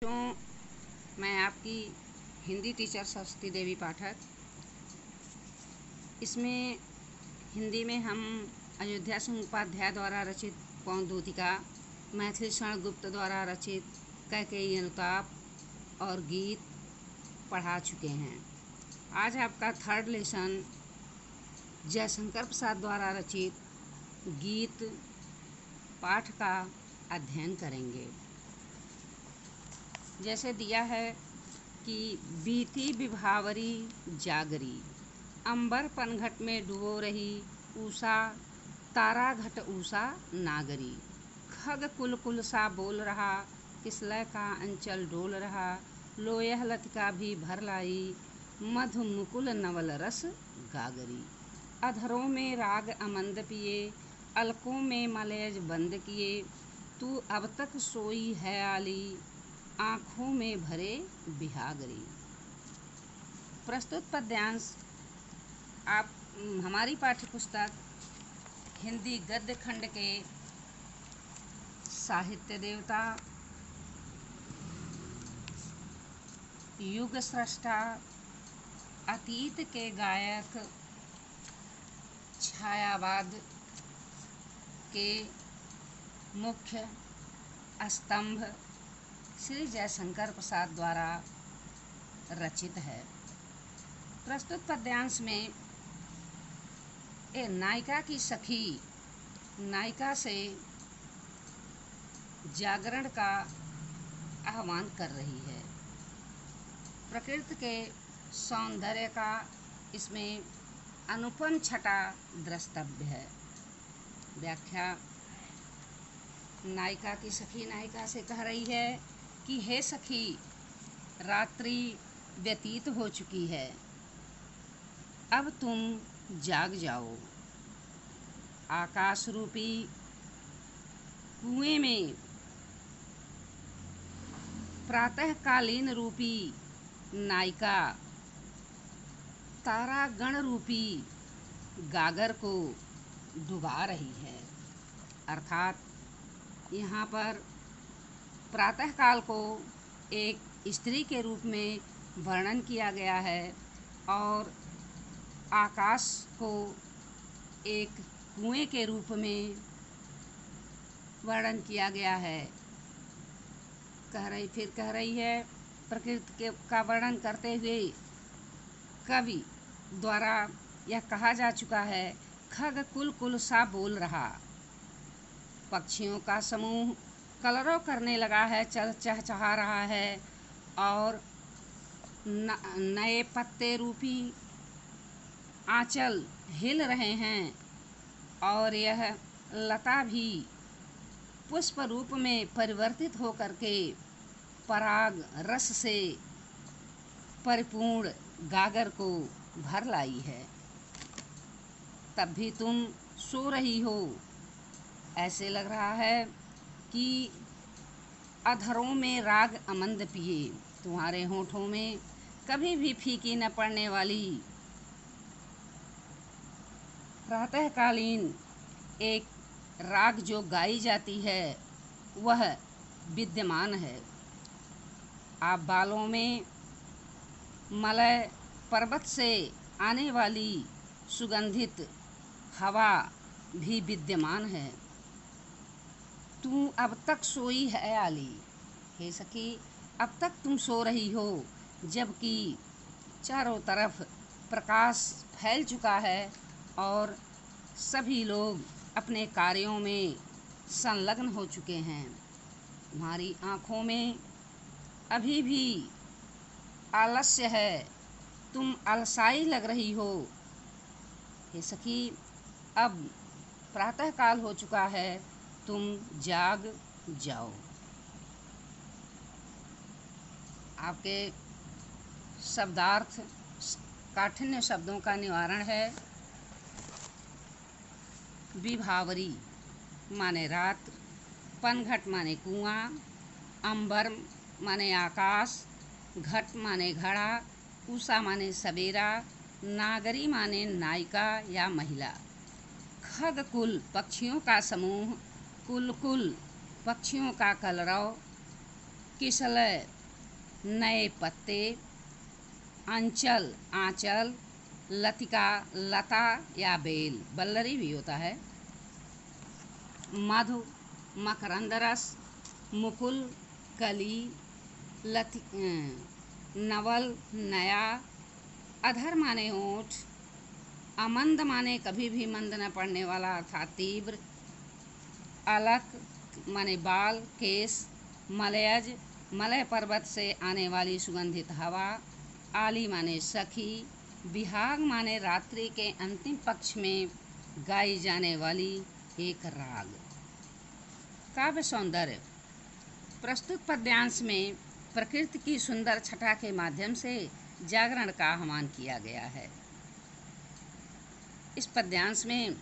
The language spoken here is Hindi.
मैं आपकी हिंदी टीचर सरस्वती देवी पाठक। इसमें हिंदी में हम अयोध्या सिंह उपाध्याय द्वारा रचित पौंदूतिका, मैथिली शरण गुप्त द्वारा रचित कैकेयी अनुताप और गीत पढ़ा चुके हैं। आज आपका थर्ड लेसन जयशंकर प्रसाद द्वारा रचित गीत पाठ का अध्ययन करेंगे। जैसे दिया है कि बीती विभावरी जागरी, अंबर पनघट में डुबो रही उषा, तारा घट उषा नागरी। खग कुल कुल सा बोल रहा, किसलय का अंचल डोल रहा। लोयह लतिका भी भर लाई, मधु मुकुल नवल रस गागरी। अधरों में राग अमंद पिए, अलकों में मलयज बंद किए। तू अब तक सोई है आली, आँखों में भरे बिहागरी। प्रस्तुत पद्यांश आप हमारी पाठ्य पुस्तक हिंदी गद्य खंड के साहित्य देवता, युग स्रष्टा, अतीत के गायक, छायावाद के मुख्य स्तंभ श्री जयशंकर प्रसाद द्वारा रचित है। प्रस्तुत पद्यांश में नायिका की सखी नायिका से जागरण का आह्वान कर रही है। प्रकृति के सौंदर्य का इसमें अनुपम छटा द्रष्टव्य है। व्याख्या: नायिका की सखी नायिका से कह रही है कि हे सखी, रात्रि व्यतीत हो चुकी है, अब तुम जाग जाओ। आकाश रूपी कुएं में प्रातःकालीन रूपी नायिका तारा गण रूपी गागर को डुबा रही है। अर्थात यहाँ पर प्रातःकाल को एक स्त्री के रूप में वर्णन किया गया है और आकाश को एक कुएं के रूप में वर्णन किया गया है। कह रही है प्रकृति का वर्णन करते हुए कवि द्वारा यह कहा जा चुका है, खग कुल कुल सा बोल रहा। पक्षियों का समूह कलरव करने लगा है, चहचहा रहा है और नए पत्ते रूपी आंचल हिल रहे हैं और यह लता भी पुष्प रूप में परिवर्तित होकर के पराग रस से परिपूर्ण गागर को भर लाई है। तब भी तुम सो रही हो। ऐसे लग रहा है कि अधरों में राग अमंद पिए, तुम्हारे होठों में कभी भी फीकी न पड़ने वाली प्रातःकालीन एक राग जो गाई जाती है वह विद्यमान है। आप बालों में मलय पर्वत से आने वाली सुगंधित हवा भी विद्यमान है। तू अब तक सोई है आली, हे सखी, अब तक तुम सो रही हो, जबकि चारों तरफ प्रकाश फैल चुका है और सभी लोग अपने कार्यों में संलग्न हो चुके हैं। तुम्हारी आँखों में अभी भी आलस्य है, तुम अलसाई लग रही हो। हे सखी, अब प्रातःकाल हो चुका है, तुम जाग जाओ। आपके शब्दार्थ काठिन्य शब्दों का निवारण है। विभावरी माने रात, पनघट माने कुआं, अंबर माने आकाश, घट माने घड़ा, उषा माने सवेरा, नागरी माने नायिका या महिला। खग कुल पक्षियों का समूह, कुल कुल पक्षियों का कलरव, किसलय नए पत्ते, अंचल आंचल, लतिका लता या बेल, बल्लरी भी होता है, मधु मकरंद रस, मुकुल कली, लति नवल नया, अधर माने ओठ, अमंद माने कभी भी मंद न पड़ने वाला अर्थात तीव्र, अलक माने बाल केस, मलयज मलय पर्वत से आने वाली सुगंधित हवा, आली माने सखी, बिहाग माने रात्रि के अंतिम पक्ष में गाई जाने वाली एक राग। काव्य सौंदर्य। प्रस्तुत पद्यांश में प्रकृति की सुंदर छटा के माध्यम से जागरण का आह्वान किया गया है। इस पद्यांश में